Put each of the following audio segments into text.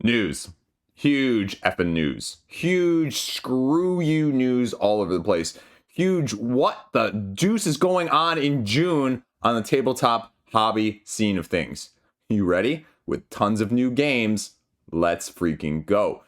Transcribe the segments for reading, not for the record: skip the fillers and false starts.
News. Huge effing news. Huge screw you news all over the place. Huge what the deuce is going on in June on the tabletop hobby scene of things. You ready? With tons of new games, let's freaking go.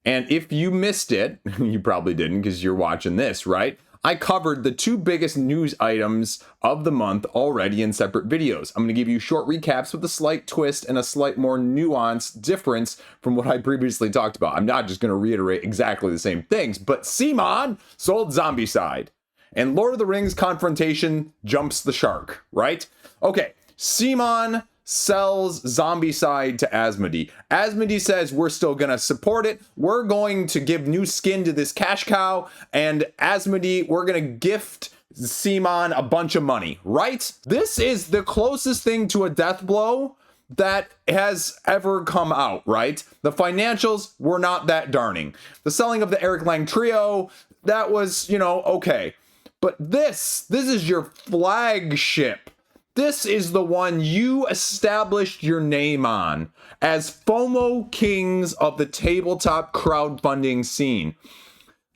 And if you missed it, you probably didn't because you're watching this, right? I covered the two biggest news items of the month already in separate videos. I'm going to give you short recaps with a slight twist and a slight more nuanced difference from what I previously talked about. I'm not just going to reiterate exactly the same things, but CMON sold Zombicide. And Lord of the Rings confrontation jumps the shark, right? Okay, CMON sells Zombicide to Asmodee. Asmodee says we're still gonna support it. We're going to give new skin to this cash cow, and Asmodee, we're gonna gift CMON a bunch of money, right? This is the closest thing to a death blow that has ever come out, right? The financials were not that darning. The selling of the Eric Lang trio, that was, okay. But this is your flagship. This is the one you established your name on as FOMO kings of the tabletop crowdfunding scene.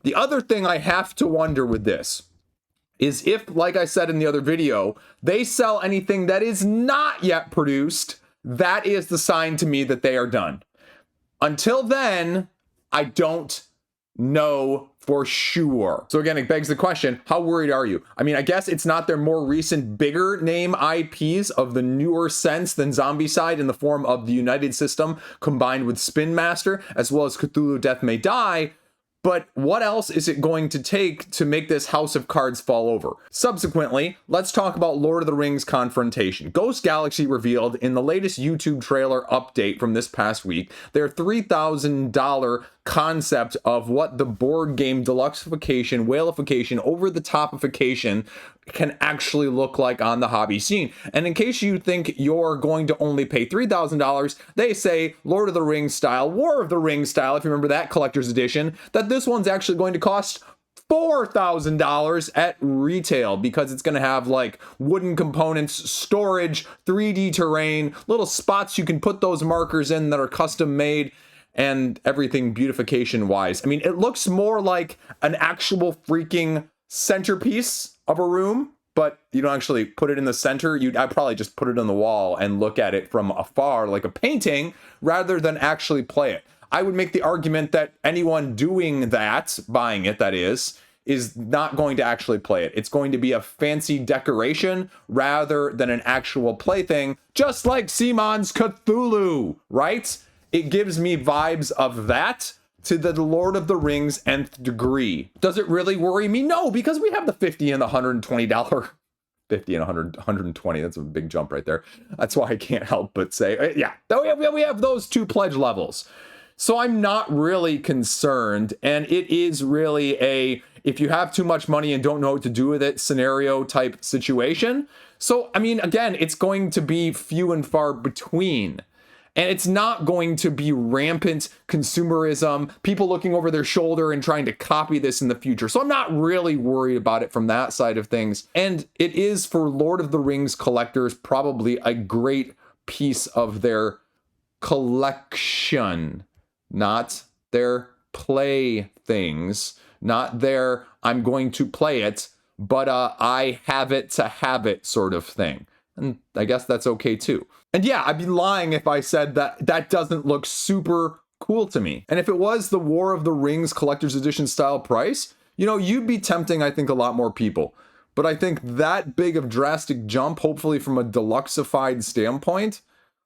The other thing I have to wonder with this is if, like I said in the other video, they sell anything that is not yet produced, that is the sign to me that they are done. Until then, I don't know for sure. So again, it begs the question, how worried are you? I mean, I guess it's not their more recent bigger name IPs of the newer sense than Zombicide in the form of the United System combined with Spin Master, as well as Cthulhu Death May Die. But what else is it going to take to make this house of cards fall over? Subsequently, let's talk about Lord of the Rings confrontation. Ghost Galaxy revealed in the latest YouTube trailer update from this past week their $3,000 concept of what the board game deluxification, whalification, over-the-topification can actually look like on the hobby scene. And in case you think you're going to only pay $3,000, they say Lord of the Rings style, War of the Rings style, if you remember that collector's edition, that this one's actually going to cost $4,000 at retail because it's going to have like wooden components, storage, 3D terrain, little spots you can put those markers in that are custom made, and everything beautification wise. I mean, it looks more like an actual freaking centerpiece of a room, but you don't actually put it in the center. I'd probably just put it on the wall and look at it from afar like a painting rather than actually play it. I would make the argument that anyone doing that, buying it that is not going to actually play it. It's going to be a fancy decoration rather than an actual plaything, just like CMON's Cthulhu, right? It gives me vibes of that to the Lord of the Rings nth degree. Does it really worry me? No, because we have the $50 and the $120. 50 and 100, 120. That's a big jump right there. That's why I can't help but say, yeah, we have those two pledge levels. So I'm not really concerned. And it is really if you have too much money and don't know what to do with it, scenario type situation. So, I mean, again, it's going to be few and far between. And it's not going to be rampant consumerism, people looking over their shoulder and trying to copy this in the future. So I'm not really worried about it from that side of things. And it is for Lord of the Rings collectors probably a great piece of their collection, not their play things, not their I'm going to play it, but I have it to have it sort of thing. And I guess that's okay too. And yeah, I'd be lying if I said that doesn't look super cool to me. And if it was the War of the Rings collector's edition style price, you'd be tempting, I think, a lot more people. But I think that big of drastic jump, hopefully from a deluxified standpoint,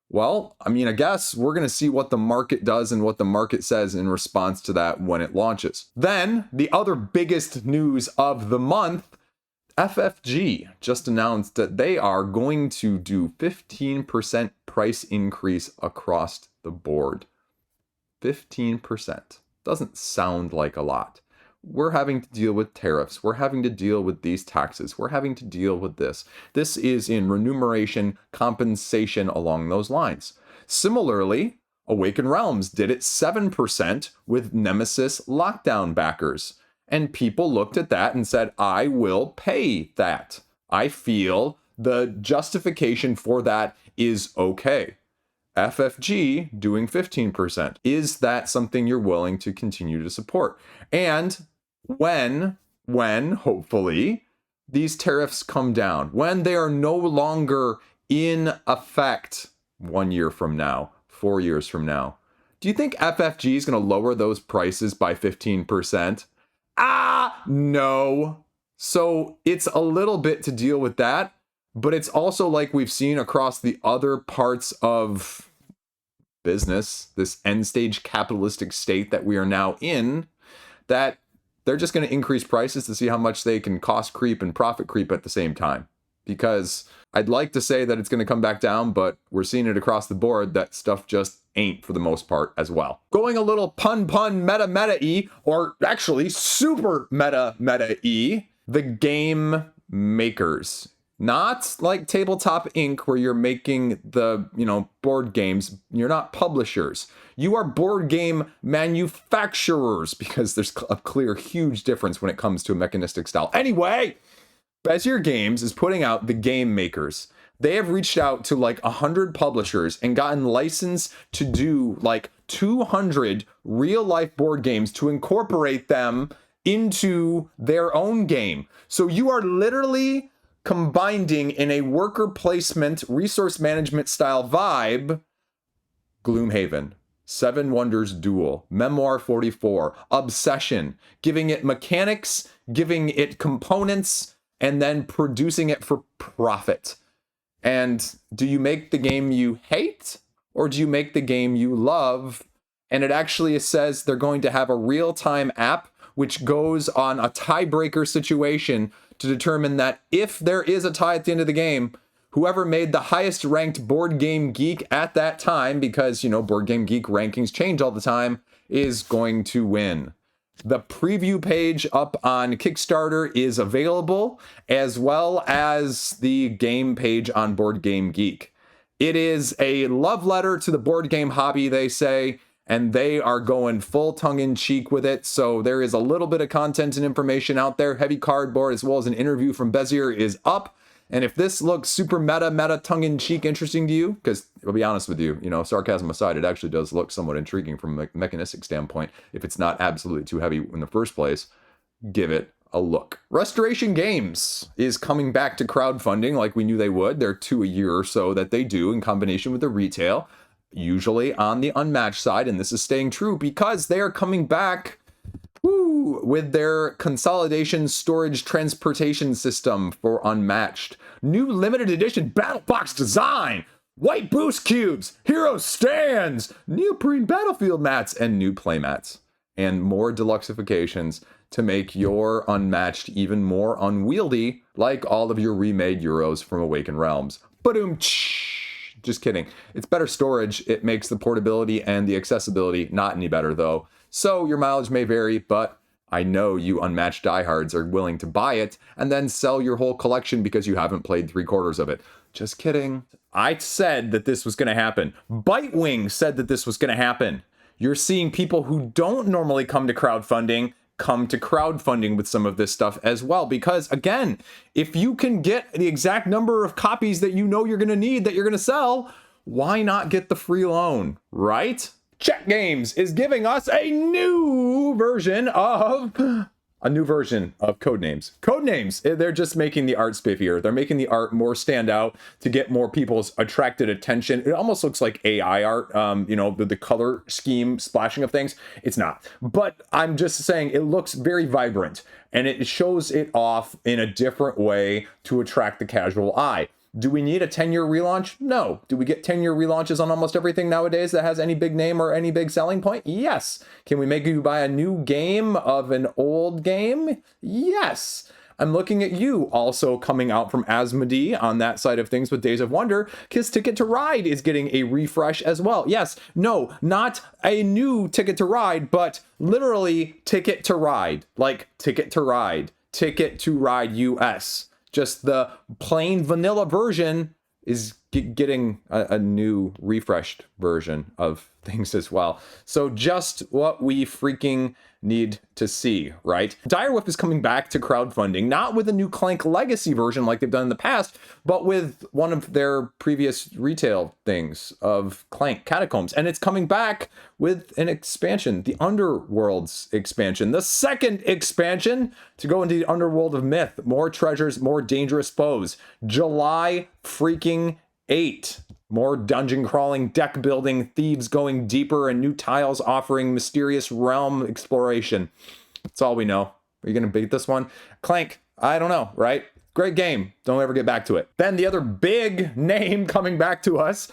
well, I mean, I guess we're going to see what the market does and what the market says in response to that when it launches. Then the other biggest news of the month, FFG just announced that they are going to do 15% price increase across the board. 15%. Doesn't sound like a lot. We're having to deal with tariffs. We're having to deal with these taxes. We're having to deal with this. This is in remuneration, compensation along those lines. Similarly, Awakened Realms did it 7% with Nemesis lockdown backers. And people looked at that and said, I will pay that. I feel the justification for that is okay. FFG doing 15%. Is that something you're willing to continue to support? And when hopefully these tariffs come down, when they are no longer in effect 1 year from now, 4 years from now, do you think FFG is going to lower those prices by 15%? No. So it's a little bit to deal with that, but it's also like we've seen across the other parts of business, this end stage capitalistic state that we are now in, that they're just going to increase prices to see how much they can cost creep and profit creep at the same time. Because I'd like to say that it's going to come back down, but we're seeing it across the board that stuff just ain't for the most part as well. Going a little pun meta-y, or actually super meta-y, the game makers. Not like Tabletop Inc., where you're making the, board games. You're not publishers. You are board game manufacturers, because there's a clear, huge difference when it comes to a mechanistic style. Anyway, Bezier Games is putting out the game makers. They have reached out to like 100 publishers and gotten licensed to do like 200 real-life board games to incorporate them into their own game. So you are literally combining in a worker placement, resource management style vibe, Gloomhaven, Seven Wonders Duel, Memoir 44, Obsession, giving it mechanics, giving it components, and then producing it for profit. And do you make the game you hate, or do you make the game you love? And it actually says they're going to have a real-time app which goes on a tiebreaker situation to determine that if there is a tie at the end of the game, whoever made the highest ranked Board Game Geek at that time, because, Board Game Geek rankings change all the time, is going to win. The preview page up on Kickstarter is available, as well as the game page on Board Game Geek. It is a love letter to the board game hobby, they say, and they are going full tongue-in-cheek with it. So there is a little bit of content and information out there. Heavy cardboard, as well as an interview from Bezier, is up. And if this looks super meta, tongue-in-cheek interesting to you, because I'll be honest with you, sarcasm aside, it actually does look somewhat intriguing from a mechanistic standpoint. If it's not absolutely too heavy in the first place, give it a look. Restoration Games is coming back to crowdfunding like we knew they would. They're 2 a year or so that they do in combination with the retail, usually on the Unmatched side. And this is staying true because they are coming back with their consolidation storage transportation system for Unmatched. New limited edition battle box design, white boost cubes, hero stands, neoprene battlefield mats, and new playmats. And more deluxifications to make your Unmatched even more unwieldy, like all of your remade Euros from Awakened Realms. Ba-doom. Just kidding. It's better storage. It makes the portability and the accessibility not any better, though. So your mileage may vary, but I know you Unmatched diehards are willing to buy it and then sell your whole collection because you haven't played 3/4 of it. Just kidding. I said that this was going to happen. Bitewing said that this was going to happen. You're seeing people who don't normally come to crowdfunding come to crowdfunding with some of this stuff as well. Because again, if you can get the exact number of copies that you know you're going to need, that you're going to sell, why not get the free loan, right? Check Games is giving us a new version of Codenames. Codenames, they're just making the art spiffier. They're making the art more stand out to get more people's attracted attention. It almost looks like AI art, the color scheme splashing of things. It's not. But I'm just saying it looks very vibrant, and it shows it off in a different way to attract the casual eye. Do we need a 10-year relaunch? No. Do we get 10-year relaunches on almost everything nowadays that has any big name or any big selling point? Yes. Can we make you buy a new game of an old game? Yes. I'm looking at you also coming out from Asmodee on that side of things with Days of Wonder, because Ticket to Ride is getting a refresh as well. Yes. No, not a new Ticket to Ride, but literally Ticket to Ride. Like Ticket to Ride. Ticket to Ride US. Just the plain vanilla version is getting a new refreshed version of things as well. So just what we freaking need to see, right? Direwolf is coming back to crowdfunding, not with a new Clank legacy version like they've done in the past, but with one of their previous retail things of Clank Catacombs. And it's coming back with an expansion, the Underworlds expansion, the second expansion to go into the Underworld of Myth. More treasures, more dangerous foes. July freaking 8. More dungeon crawling, deck building, thieves going deeper, and new tiles offering mysterious realm exploration. That's all we know. Are you going to beat this one? Clank, I don't know, right? Great game. Don't ever get back to it. Then the other big name coming back to us.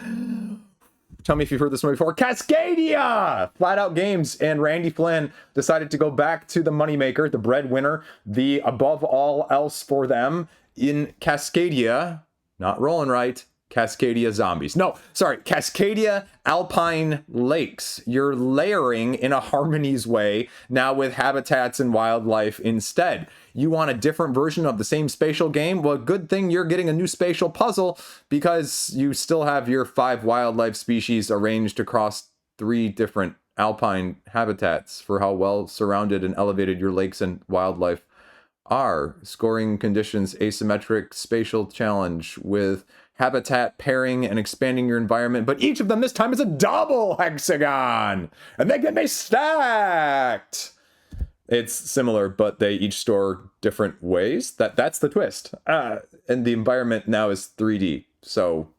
Tell me if you've heard this one before. Cascadia! Flat Out Games and Randy Flynn decided to go back to the moneymaker, the breadwinner, the above all else for them in Cascadia. Not rolling right. Cascadia Zombies. No, sorry, Cascadia Alpine Lakes. You're layering in a Harmonies way, now with habitats and wildlife instead. You want a different version of the same spatial game? Well, good thing you're getting a new spatial puzzle, because you still have your 5 wildlife species arranged across 3 different alpine habitats for how well surrounded and elevated your lakes and wildlife are. Scoring conditions, asymmetric spatial challenge with habitat pairing and expanding your environment, but each of them this time is a double hexagon, and they can be stacked. It's similar, but they each store different ways. That's the twist. And the environment now is 3D. So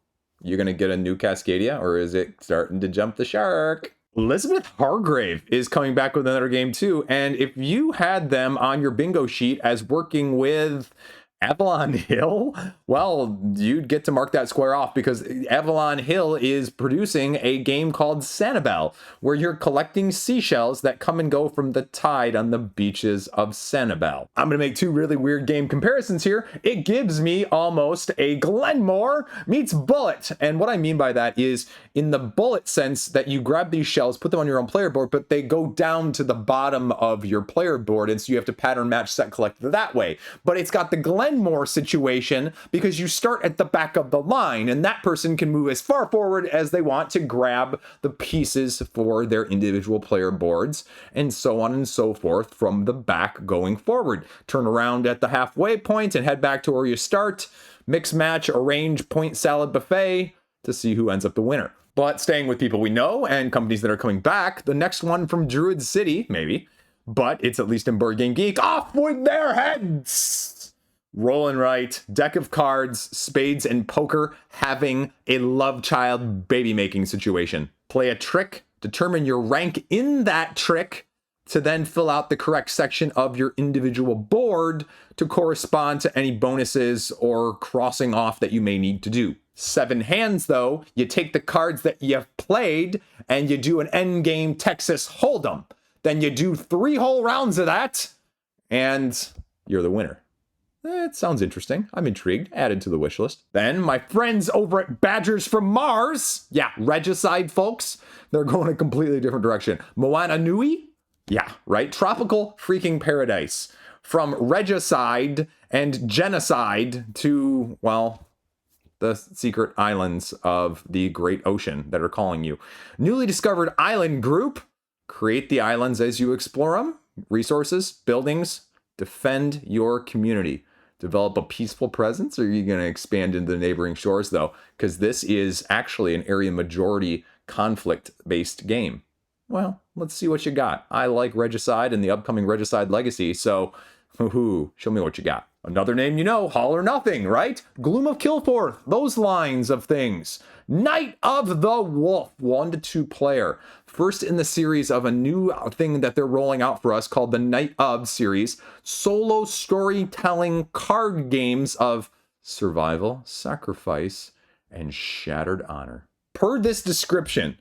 you're gonna get a new Cascadia, or is it starting to jump the shark? Elizabeth Hargrave is coming back with another game too, and if you had them on your bingo sheet as working with Avalon Hill, well, you'd get to mark that square off, because Avalon Hill is producing a game called Sanibel, where you're collecting seashells that come and go from the tide on the beaches of Sanibel. I'm going to make 2 really weird game comparisons here. It gives me almost a Glenmore meets Bullet. And what I mean by that is, in the Bullet sense, that you grab these shells, put them on your own player board, but they go down to the bottom of your player board, and so you have to pattern match set collect that way. But it's got the Glenmore situation, because you start at the back of the line, and that person can move as far forward as they want to grab the pieces for their individual player boards, and so on and so forth from the back going forward. Turn around at the halfway point and head back to where you start. Mix, match, arrange, point salad buffet to see who ends up the winner. But staying with people we know and companies that are coming back, the next one from Druid City, maybe, but it's at least in Board Game Geek, off with their heads! Rolling right, deck of cards, spades and poker, having a love child baby making situation. Play a trick, determine your rank in that trick, to then fill out the correct section of your individual board to correspond to any bonuses or crossing off that you may need to do. 7 hands though, you take the cards that you've played and you do an endgame Texas Hold'em. Then you do 3 whole rounds of that, and you're the winner. It sounds interesting. I'm intrigued. Added to the wish list. Then my friends over at Badgers from Mars. Yeah, Regicide folks. They're going a completely different direction. Moana Nui? Yeah, right. Tropical freaking paradise. From Regicide and Genocide to, well, the secret islands of the Great Ocean that are calling you. Newly discovered island group. Create the islands as you explore them. Resources, buildings. Defend your community. Develop a peaceful presence, or are you going to expand into the neighboring shores, though? Because this is actually an area majority conflict-based game. Well, let's see what you got. I like Regicide and the upcoming Regicide Legacy, so show me what you got. Another name you know, All or Nothing, right? Gloom of Kilforth, those lines of things. Night of the Wolf, 1 to 2 player. First in the series of a new thing that they're rolling out for us called the Night of series. Solo storytelling card games of survival, sacrifice, and shattered honor. Per this description,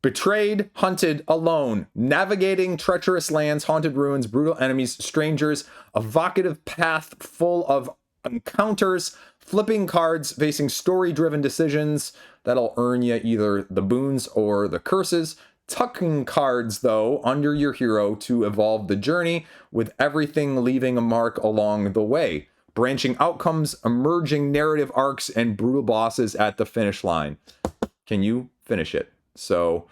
betrayed, hunted, alone, navigating treacherous lands, haunted ruins, brutal enemies, strangers, evocative path full of encounters, flipping cards, facing story-driven decisions that'll earn you either the boons or the curses, tucking cards, though, under your hero to evolve the journey, with everything leaving a mark along the way. branching outcomes, emerging narrative arcs, and brutal bosses at the finish line. Can you finish it? So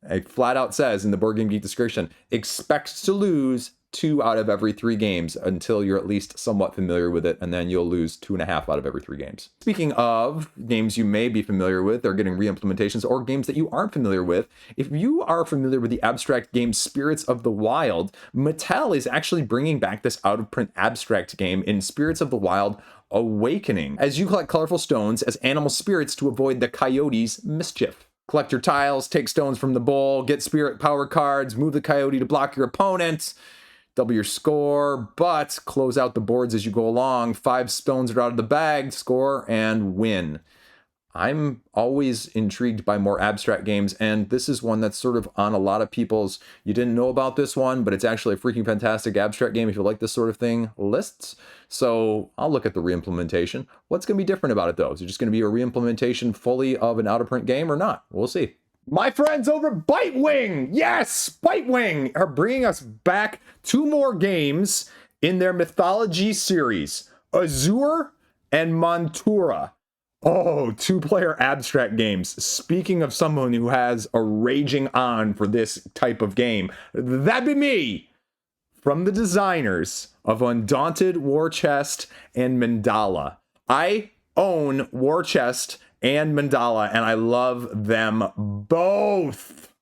it flat out says in the Board Game Geek description, expect to lose 2 out of every 3 games until you're at least somewhat familiar with it, and then you'll lose 2.5 out of every 3 games. Speaking of games you may be familiar with, or getting re-implementations, or games that you aren't familiar with, if you are familiar with the abstract game Spirits of the Wild, Mattel is actually bringing back this out-of-print abstract game in Spirits of the Wild Awakening, as you collect colorful stones as animal spirits to avoid the coyote's mischief. Collect your tiles, take stones from the bowl, get spirit power cards, move the coyote to block your opponent, double your score, but close out the boards as you go along. 5 stones are out of the bag, score, and win. I'm always intrigued by more abstract games, and this is one that's sort of on a lot of people's, you didn't know about this one, but it's actually a freaking fantastic abstract game if you like this sort of thing, lists. So I'll look at the re-implementation. What's going to be different about it, though? Is it just going to be a re-implementation fully of an out-of-print game or not? We'll see. My friends over at Bitewing, yes, Bitewing are bringing us back 2 more games in their mythology series, Azure and Moytura. Oh, 2-player abstract games. Speaking of someone who has a raging on for this type of game, that'd be me. From the designers of Undaunted, War Chest, and Mandala. I own War Chest and Mandala, and I love them both.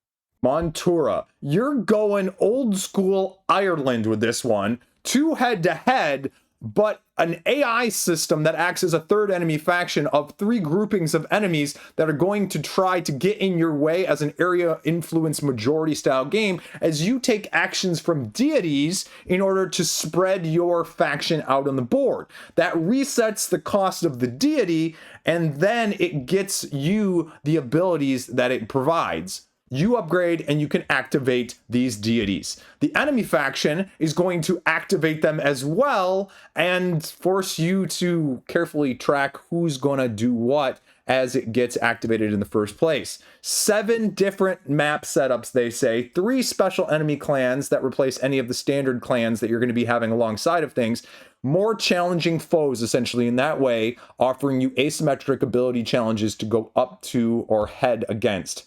Moytura, you're going old school Ireland with this one. 2 head-to-head, but an AI system that acts as a third enemy faction of 3 groupings of enemies that are going to try to get in your way as an area influence majority style game as you take actions from deities in order to spread your faction out on the board. That resets the cost of the deity, and then it gets you the abilities that it provides. You upgrade and you can activate these deities. The enemy faction is going to activate them as well and force you to carefully track who's going to do what as it gets activated in the first place. 7 different map setups, they say. 3 special enemy clans that replace any of the standard clans that you're going to be having alongside of things. More challenging foes, essentially, in that way, offering you asymmetric ability challenges to go up to or head against.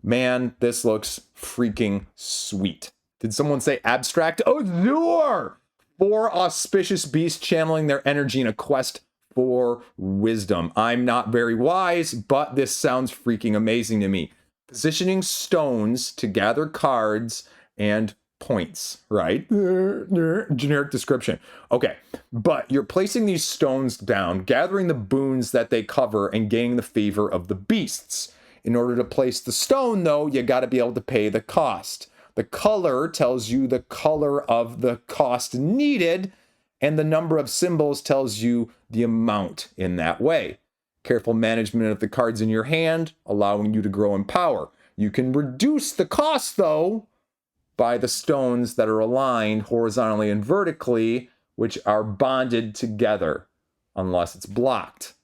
Man, this looks freaking sweet. Did someone say abstract? Azure! 4 auspicious beasts channeling their energy in a quest for wisdom. I'm not very wise, but this sounds freaking amazing to me. Positioning stones to gather cards and points, right? Generic description. Okay, but you're placing these stones down, gathering the boons that they cover, and gaining the favor of the beasts. In order to place the stone, though, you got to be able to pay the cost. The color tells you the color of the cost needed, and the number of symbols tells you the amount in that way. Careful management of the cards in your hand, allowing you to grow in power. You can reduce the cost, though, by the stones that are aligned horizontally and vertically, which are bonded together, unless it's blocked.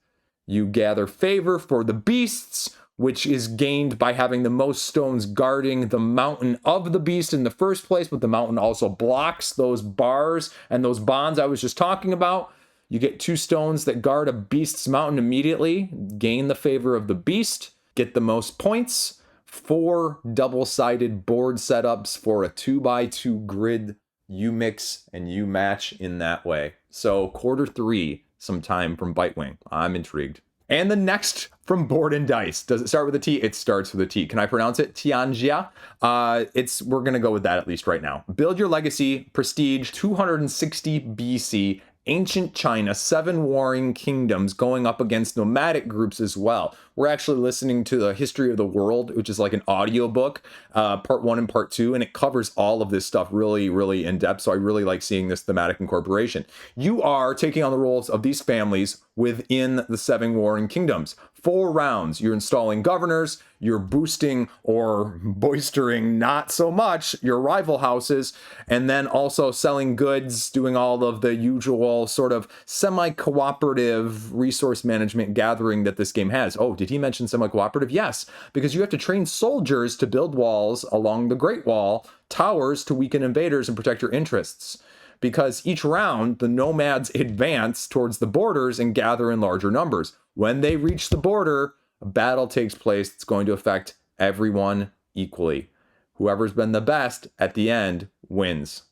You gather favor for the beasts, which is gained by having the most stones guarding the mountain of the beast in the first place, but the mountain also blocks those bars and those bonds I was just talking about. You get 2 stones that guard a beast's mountain immediately, gain the favor of the beast, get the most points. 4 double-sided board setups for a 2x2 grid. You mix and you match in that way. So Q3 sometime from Bitewing. I'm intrigued. And the next from Board and Dice. Does it start with a T? It starts with a T. Can I pronounce it? Tianxia. We're going to go with that at least right now. Build your legacy, prestige, 260 BC, ancient China, 7 warring kingdoms going up against nomadic groups as well. We're actually listening to the History of the World, which is like an audiobook, part 1 and part 2, and it covers all of this stuff really, really in depth. So I really like seeing this thematic incorporation. You are taking on the roles of these families within the 7 warring kingdoms. 4 rounds. You're installing governors, you're boosting or boistering not so much your rival houses, and then also selling goods, doing all of the usual sort of semi-cooperative resource management gathering that this game has. Oh, did he mention semi-cooperative? Yes, because you have to train soldiers to build walls along the Great Wall, towers to weaken invaders and protect your interests. because each round, the nomads advance towards the borders and gather in larger numbers. When they reach the border, a battle takes place that's going to affect everyone equally. Whoever's been the best at the end wins.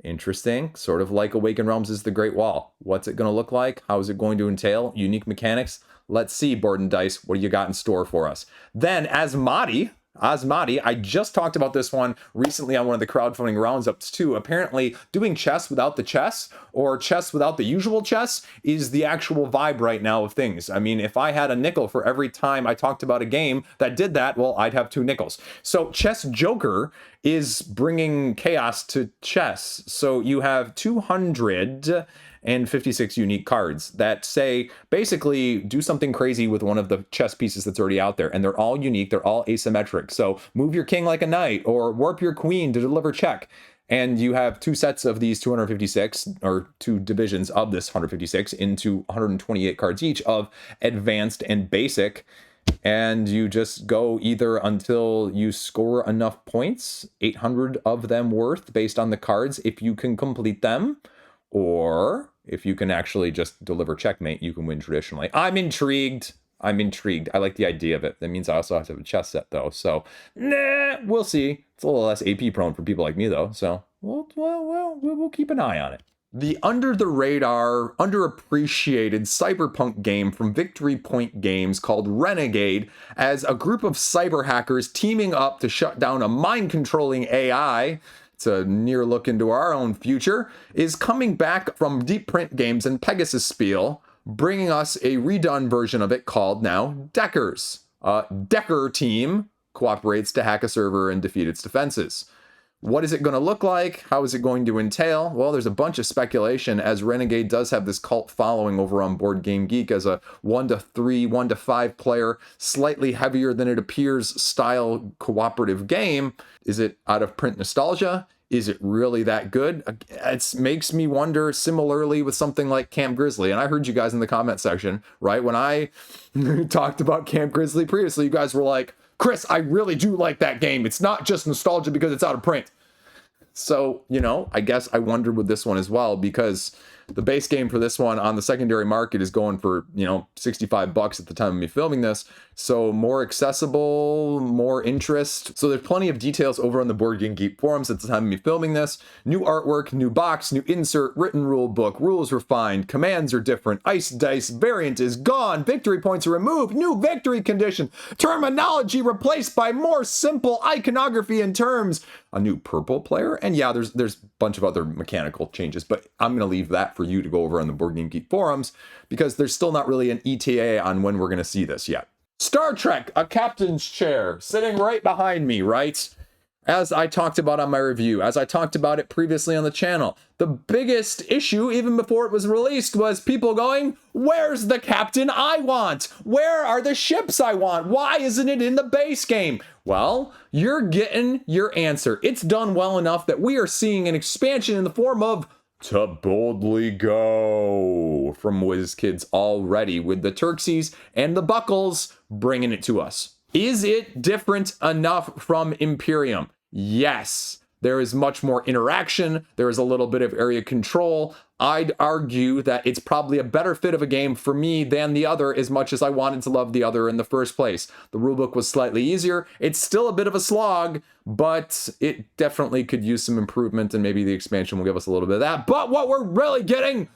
Interesting. Sort of like Awakened Realms is the Great Wall. What's it going to look like? How is it going to entail? Unique mechanics? Let's see, Board and Dice. What do you got in store for us? Then, Asmati, I just talked about this one recently on one of the crowdfunding roundups too. Apparently, doing chess without the chess, or chess without the usual chess, is the actual vibe right now of things. I mean, if I had a nickel for every time I talked about a game that did that, well, I'd have 2 nickels. So Chess Joker is bringing chaos to chess. So you have 256 unique cards that say, basically, do something crazy with one of the chess pieces that's already out there. And they're all unique. They're all asymmetric. So move your king like a knight, or warp your queen to deliver check. And you have 2 sets of these 256, or 2 divisions of this 156 into 128 cards each of advanced and basic. And you just go either until you score enough points, 800 of them worth based on the cards, if you can complete them, or if you can actually just deliver checkmate, you can win traditionally. I'm intrigued. I like the idea of it. That means I also have to have a chess set, though. So, we'll see. It's a little less AP prone for people like me, though. So, we'll keep an eye on it. The under-the-radar, underappreciated cyberpunk game from Victory Point Games called Renegade, as a group of cyber hackers teaming up to shut down a mind-controlling AI, it's a near look into our own future, is coming back from Deep Print Games and Pegasus Spiel, bringing us a redone version of it called now Deckers. Decker team cooperates to hack a server and defeat its defenses. What is it going to look like? How is it going to entail? Well, there's a bunch of speculation, as Renegade does have this cult following over on Board Game Geek as a 1 to 3, 1 to 5 player, slightly heavier than it appears style cooperative game. Is it out of print nostalgia? Is it really that good? It makes me wonder, similarly with something like Camp Grizzly. And I heard you guys in the comment section, right? When I talked about Camp Grizzly previously, you guys were like, Chris, I really do like that game. It's not just nostalgia because it's out of print. So, I guess I wondered with this one as well, because the base game for this one on the secondary market is going for, $65 at the time of me filming this. So more accessible, more interest. So there's plenty of details over on the Board Game Geek forums at the time of me filming this. New artwork, new box, new insert, written rule book, rules refined, commands are different, ice dice variant is gone, victory points are removed, new victory condition, terminology replaced by more simple iconography and terms, a new purple player, and yeah, there's a bunch of other mechanical changes, but I'm going to leave that for you to go over on the Board Game Geek forums, because there's still not really an ETA on when we're going to see this yet. Star Trek, a captain's chair, sitting right behind me, right? As I talked about on my review, as I talked about it previously on the channel, the biggest issue, even before it was released, was people going, where's the captain I want? Where are the ships I want? Why isn't it in the base game? Well, you're getting your answer. It's done well enough that we are seeing an expansion in the form of To Boldly Go from WizKids already, with the Turksies and the Buckles bringing it to us. Is it different enough from Imperium? Yes. There is much more interaction. There is a little bit of area control. I'd argue that it's probably a better fit of a game for me than the other, as much as I wanted to love the other in the first place. The rulebook was slightly easier. It's still a bit of a slog, but it definitely could use some improvement, and maybe the expansion will give us a little bit of that. But what we're really getting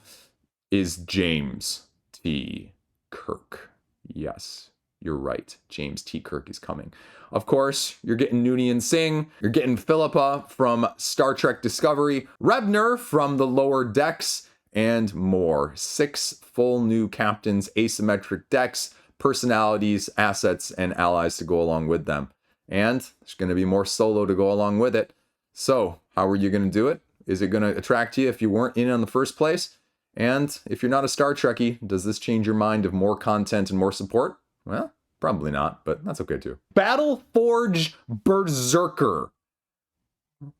is James T. Kirk. Yes, you're right. James T. Kirk is coming. Of course, you're getting Noonien Singh, you're getting Philippa from Star Trek Discovery, Rebner from the Lower Decks, and more. 6 full new captains, asymmetric decks, personalities, assets, and allies to go along with them. And there's going to be more solo to go along with it. So, how are you going to do it? Is it going to attract you if you weren't in the first place? And if you're not a Star Trekkie, does this change your mind of more content and more support? Well, probably not, but that's okay too. Battleforge Berserker.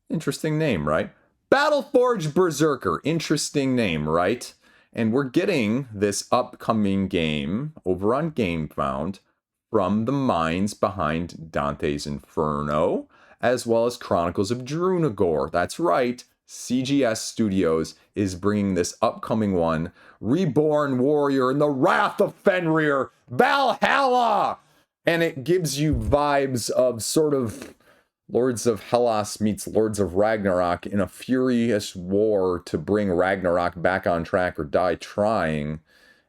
Interesting name, right? Battleforge Berserker. Interesting name, right? And we're getting this upcoming game over on GameFound from the minds behind Dante's Inferno, as well as Chronicles of Drunagor. That's right, CGS Studios is bringing this upcoming one, Reborn Warrior in the Wrath of Fenrir, Valhalla! And it gives you vibes of sort of Lords of Hellas meets Lords of Ragnarok in a furious war to bring Ragnarok back on track or die trying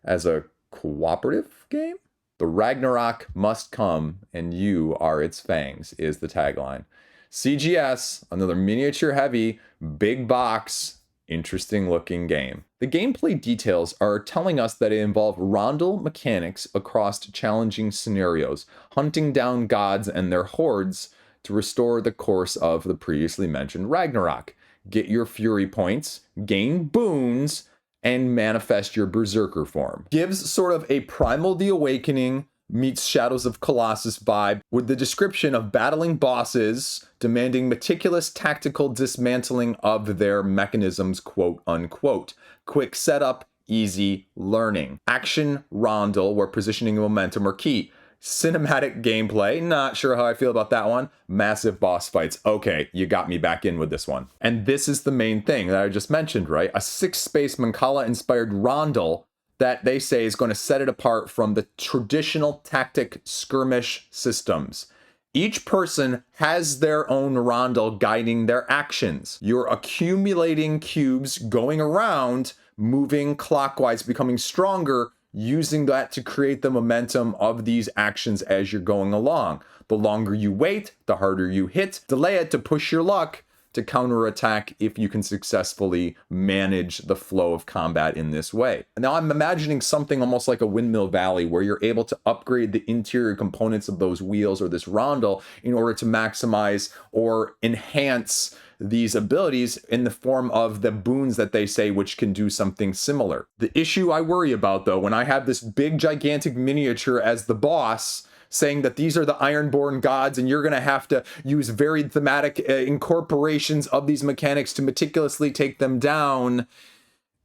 as a cooperative game? The Ragnarok must come, and you are its fangs, is the tagline. CGS, another miniature heavy, big box, interesting looking game. The gameplay details are telling us that it involves rondel mechanics across challenging scenarios, hunting down gods and their hordes to restore the course of the previously mentioned Ragnarok. Get your fury points, gain boons, and manifest your Berserker form. Gives sort of a Primal the Awakening meets Shadows of Colossus vibe, with the description of battling bosses demanding meticulous tactical dismantling of their mechanisms, quote unquote. Quick setup, easy learning. Action rondel, where positioning and momentum are key. Cinematic gameplay, not sure how I feel about that one. Massive boss fights. Okay, you got me back in with this one. And this is the main thing that I just mentioned, right? A 6-space Mancala-inspired rondel that they say is going to set it apart from the traditional tactic skirmish systems. Each person has their own rondel guiding their actions. You're accumulating cubes, going around, moving clockwise, becoming stronger, using that to create the momentum of these actions as you're going along. The longer you wait, the harder you hit. Delay it to push your luck to counterattack if you can successfully manage the flow of combat in this way. And now I'm imagining something almost like a Windmill Valley, where you're able to upgrade the interior components of those wheels or this rondel in order to maximize or enhance these abilities in the form of the boons that they say, which can do something similar. The issue I worry about, though, when I have this big gigantic miniature as the boss saying that these are the Ironborn gods and you're going to have to use varied thematic incorporations of these mechanics to meticulously take them down,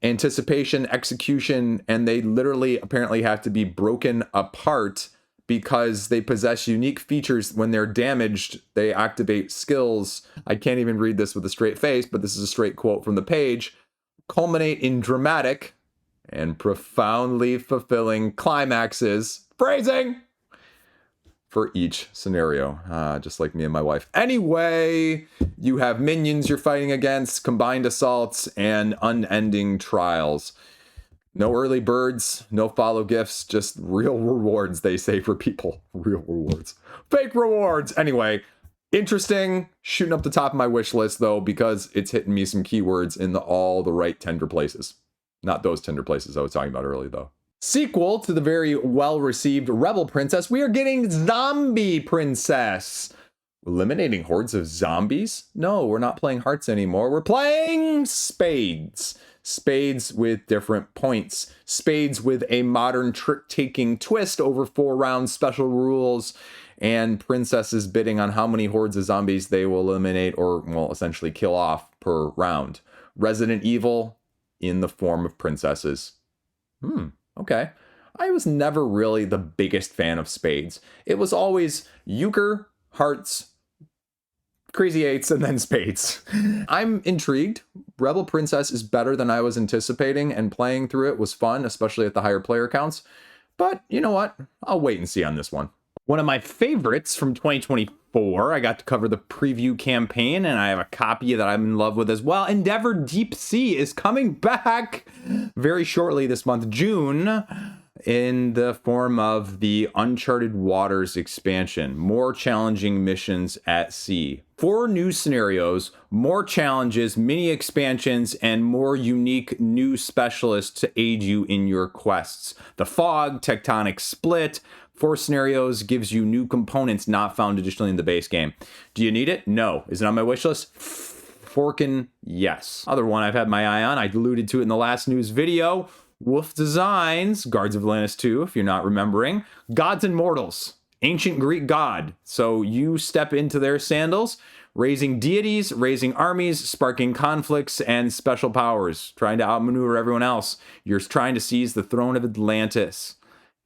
anticipation, execution, and they literally apparently have to be broken apart because they possess unique features. When they're damaged, they activate skills. I can't even read this with a straight face, but this is a straight quote from the page. Culminate in dramatic and profoundly fulfilling climaxes. Phrasing! For each scenario, just like me and my wife. Anyway, you have minions you're fighting against, combined assaults, and unending trials. No early birds, no follow gifts, just real rewards, they say for people. Real rewards. Fake rewards! Anyway, interesting. Shooting up the top of my wish list, though, because it's hitting me some keywords in all the right tender places. Not those tender places I was talking about earlier, though. Sequel to the very well-received Rebel Princess, we are getting Zombie Princess. Eliminating hordes of zombies? No, we're not playing hearts anymore. We're playing Spades. Spades with different points. Spades with a modern trick-taking twist over 4-round special rules, and princesses bidding on how many hordes of zombies they will eliminate or, well, essentially kill off per round. Resident Evil in the form of princesses. Okay. I was never really the biggest fan of Spades. It was always euchre, hearts, crazy eights, and then spades. I'm intrigued. Rebel Princess is better than I was anticipating, and playing through it was fun, especially at the higher player counts. But you know what? I'll wait and see on this one. One of my favorites from 2024, I got to cover the preview campaign, and I have a copy that I'm in love with as well. Endeavor Deep Sea is coming back very shortly this month, June, in the form of the Uncharted Waters expansion. More challenging missions at sea. 4 new scenarios, more challenges, mini expansions, and more unique new specialists to aid you in your quests. The Fog, Tectonic Split, 4 scenarios gives you new components not found additionally in the base game. Do you need it? No. Is it on my wish list? Forkin' yes. Other one I've had my eye on, I alluded to it in the last news video. Wolf Designs, Guards of Atlantis 2, if you're not remembering. Gods and Mortals, ancient Greek god. So you step into their sandals, raising deities, raising armies, sparking conflicts and special powers, trying to outmaneuver everyone else. You're trying to seize the throne of Atlantis.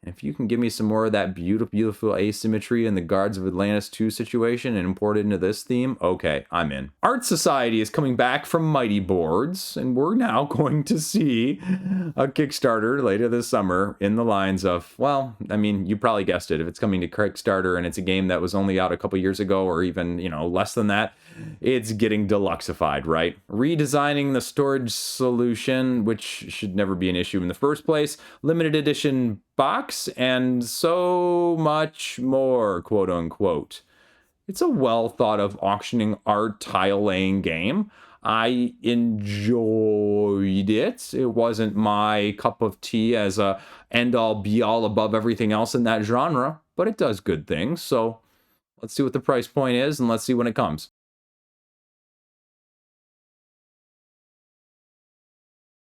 And if you can give me some more of that beautiful, beautiful asymmetry in the Guards of Atlantis 2 situation and import it into this theme, okay, I'm in. Art Society is coming back from Mighty Boards, and we're now going to see a Kickstarter later this summer in the lines of, well, I mean, you probably guessed it. If it's coming to Kickstarter and it's a game that was only out a couple years ago or even, less than that, it's getting Deluxified, right? Redesigning the storage solution, which should never be an issue in the first place, limited edition box, and so much more, quote unquote. It's a well thought of auctioning art tile laying game. I enjoyed it. It wasn't my cup of tea as a end all be all above everything else in that genre, but it does good things. So let's see what the price point is and let's see when it comes.